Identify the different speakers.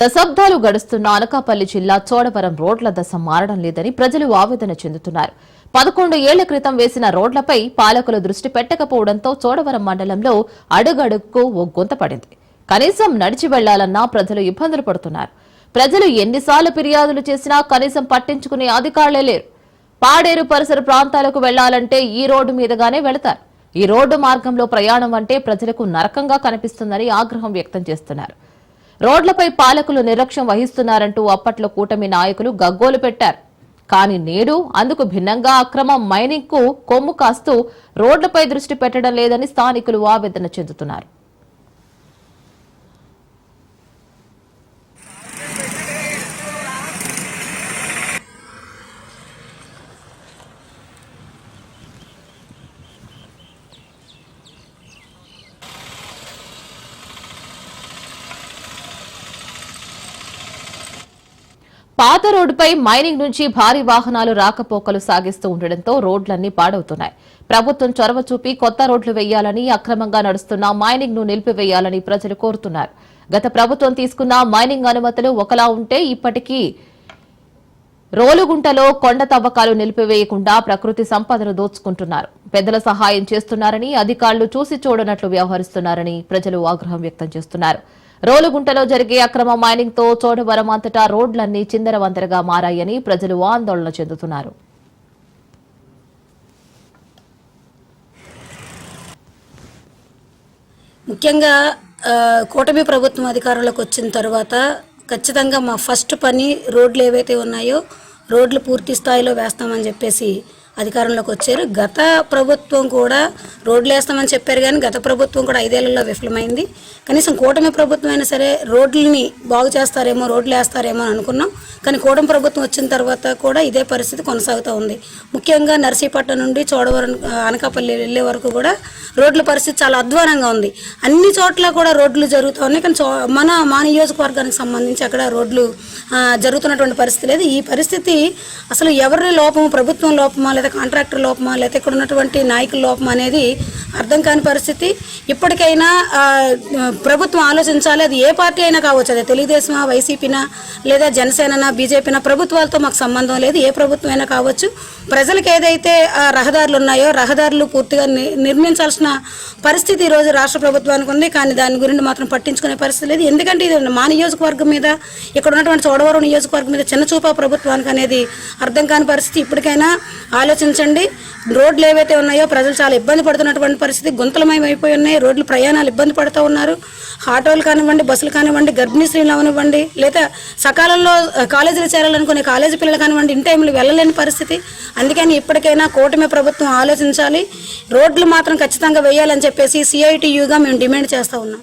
Speaker 1: దశాబ్దాలు గడుస్తున్న అనకాపల్లి జిల్లా చోడవరం రోడ్ల దశ మారడం లేదని ప్రజలు ఆవేదన చెందుతున్నారు. 11 ఏళ్ల క్రితం వేసిన రోడ్లపై పాలకులు దృష్టి పెట్టకపోవడంతో చోడవరం మండలంలో అడుగడుగుకు ఓ గుంత పడింది. కనీసం నడిచి వెళ్లాలన్నా ప్రజలు ఇబ్బందులు పడుతున్నారు. ప్రజలు ఎన్నిసార్లు ఫిర్యాదులు చేసినా కనీసం పట్టించుకునే అధికారులే లేరు. పాడేరు పరిసర ప్రాంతాలకు వెళ్లాలంటే ఈ రోడ్డు మీదుగానే వెళతారు. ఈ రోడ్డు మార్గంలో ప్రయాణం అంటే ప్రజలకు నరకంగా కనిపిస్తుందని ఆగ్రహం వ్యక్తం చేస్తున్నారు. రోడ్లపై పాలకులు నిర్లక్ష్యం వహిస్తున్నారంటూ అప్పట్లో కూటమి నాయకులు గగ్గోలు పెట్టారు. కానీ నేడు అందుకు భిన్నంగా అక్రమ మైనింగ్ కు కొమ్ము కాస్తూ రోడ్లపై దృష్టి పెట్టడం లేదని స్థానికులు ఆవేదన చెందుతున్నారు. పాత రోడ్డుపై మైనింగ్ నుంచి భారీ వాహనాలు రాకపోకలు సాగిస్తూ ఉండడంతో రోడ్లన్నీ పాడవుతున్నాయి. ప్రభుత్వం చొరవ చూపి కొత్త రోడ్లు వేయాలని, అక్రమంగా నడుస్తున్న మైనింగ్ ను నిలిపివేయాలని ప్రజలు కోరుతున్నారు. గత ప్రభుత్వం తీసుకున్న మైనింగ్ అనుమతులు ఒకలా ఉంటే ఇప్పటికీ రోలుగుంటలో కొండ తవ్వకాలు నిలిపివేయకుండా ప్రకృతి సంపదను దోచుకుంటున్నారు. పెద్దల సహాయం చేస్తున్నారని, అధికారులు చూసి చూడనట్లు వ్యవహరిస్తున్నారని ప్రజలు ఆగ్రహం వ్యక్తం చేస్తున్నారు. రోలుగుంటలో జరిగే అక్రమ మైనింగ్ తో చోడవరం అంతటా రోడ్లన్నీ చిందరవందరగా మారాయని ప్రజలు ఆందోళన చెందుతున్నారు.
Speaker 2: ముఖ్యంగా కూటమి ప్రభుత్వం అధికారంలోకి వచ్చిన తర్వాత ఖచ్చితంగా మా ఫస్ట్ పని రోడ్లు ఏవైతే ఉన్నాయో రోడ్లు పూర్తి స్థాయిలో వేస్తామని చెప్పేసి అధికారంలోకి వచ్చారు. గత ప్రభుత్వం కూడా రోడ్లు వేస్తామని చెప్పారు, కానీ గత ప్రభుత్వం కూడా 5 ఏళ్లలో విఫలమైంది. కనీసం కూటమి ప్రభుత్వం అయినా సరే రోడ్లని బాగు చేస్తారేమో, రోడ్లు వేస్తారేమో అని అనుకున్నాం. కానీ కూటమి ప్రభుత్వం వచ్చిన తర్వాత కూడా ఇదే పరిస్థితి కొనసాగుతూ ఉంది. ముఖ్యంగా నర్సీపట్నం నుండి చోడవరం అనకాపల్లి వెళ్ళే వరకు కూడా రోడ్ల పరిస్థితి చాలా అధ్వానంగా ఉంది. అన్ని చోట్ల కూడా రోడ్లు జరుగుతూ ఉన్నాయి, కానీ మా నియోజకవర్గానికి సంబంధించి అక్కడ రోడ్లు జరుగుతున్నటువంటి పరిస్థితి లేదు. ఈ పరిస్థితి అసలు ఎవరి లోపము, ప్రభుత్వం లోపమా లేదా కాంట్రాక్టర్ లోపమా లేదా ఇక్కడ ఉన్నటువంటి నాయకుల లోపమా అనేది అర్థం కాని పరిస్థితి. ఇప్పటికైనా ప్రభుత్వం ఆలోచించాలి. అది ఏ పార్టీ అయినా కావచ్చు, అదే తెలుగుదేశమా, వైసీపీనా లేదా జనసేననా, బీజేపీనా, ప్రభుత్వాలతో మాకు సంబంధం లేదు. ఏ ప్రభుత్వం అయినా కావచ్చు. ప్రజలకు ఏదైతే రహదారులు ఉన్నాయో రహదారులు పూర్తిగా నిర్మించాల్సిన పరిస్థితి ఈరోజు రాష్ట్ర ప్రభుత్వానికి ఉంది. కానీ దాని గురించి మాత్రం పట్టించుకునే పరిస్థితి లేదు. ఎందుకంటే ఇది మా నియోజకవర్గం మీద, ఇక్కడ ఉన్నటువంటి చోడవరం నియోజకవర్గం మీద చిన్నచూపా ప్రభుత్వానికి అనేది అర్థం కాని పరిస్థితి. ఇప్పటికైనా ఆలోచించండి. రోడ్లు ఏవైతే ఉన్నాయో ప్రజలు చాలా ఇబ్బంది పడుతున్నటువంటి పరిస్థితి, గుంతలమయం అయిపోయి ఉన్నాయి. రోడ్లు ప్రయాణాలు ఇబ్బంది పడుతూ ఉన్నారు. ఆటోలు కానివ్వండి, బస్సులు కానివ్వండి, గర్భిణీ స్త్రీలు అవనివ్వండి, లేదా సకాలంలో కాలేజీలు చేరాలనుకునే కాలేజీ పిల్లలు కానివ్వండి, ఇన్ టైంలో వెళ్ళలేని పరిస్థితి. అందుకని ఇప్పటికైనా కూటమి ప్రభుత్వం ఆలోచించాలి. రోడ్లు మాత్రం ఖచ్చితంగా వేయాలని చెప్పేసి CITUగా మేము డిమాండ్ చేస్తూ ఉన్నాం.